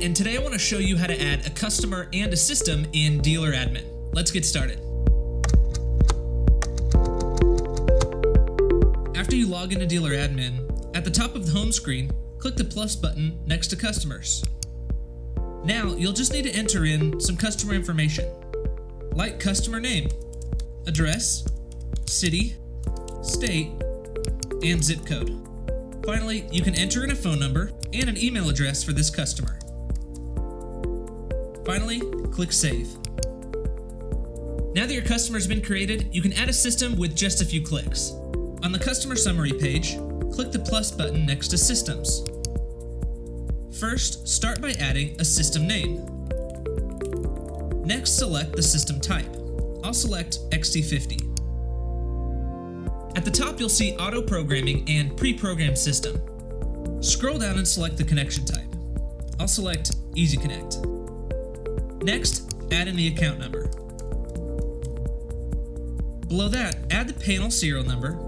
Alright, and today I want to show you how to add a customer and a system in Dealer Admin. Let's get started. After you log into Dealer Admin, at the top of the home screen, click the plus button next to Customers. Now, you'll just need to enter in some customer information, like customer name, address, city, state, and zip code. Finally, you can enter in a phone number and an email address for this customer. Finally, click Save. Now that your customer has been created, you can add a system with just a few clicks. On the customer summary page, click the plus button next to Systems. First, start by adding a system name. Next, select the system type. I'll select XT50. At the top, you'll see Auto Programming and Pre-Programmed System. Scroll down and select the connection type. I'll select Easy Connect. Next, add in the account number. Below that, add the panel serial number.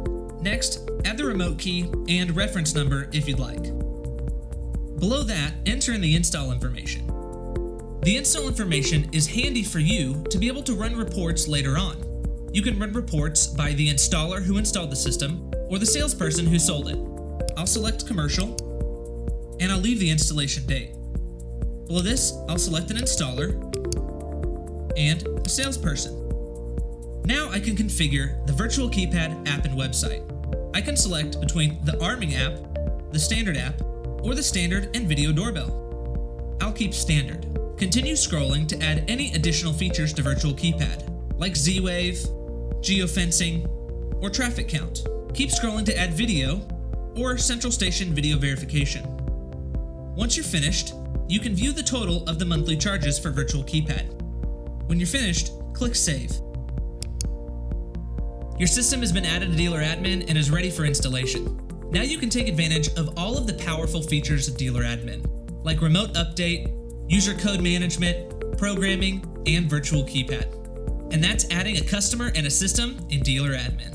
Next, add the remote key and reference number if you'd like. Below that, enter in the install information. The install information is handy for you to be able to run reports later on. You can run reports by the installer who installed the system or the salesperson who sold it. I'll select Commercial, and I'll leave the installation date. Below this, I'll select an installer and a salesperson. Now I can configure the virtual keypad app and website. I can select between the arming app, the standard app, or the standard and video doorbell. I'll keep standard. Continue scrolling to add any additional features to virtual keypad, like Z-Wave, geofencing, or traffic count. Keep scrolling to add video or central station video verification. Once you're finished, you can view the total of the monthly charges for virtual keypad. When you're finished, click Save. Your system has been added to Dealer Admin and is ready for installation. Now you can take advantage of all of the powerful features of Dealer Admin, like remote update, user code management, programming, and virtual keypad. And that's adding a customer and a system in Dealer Admin.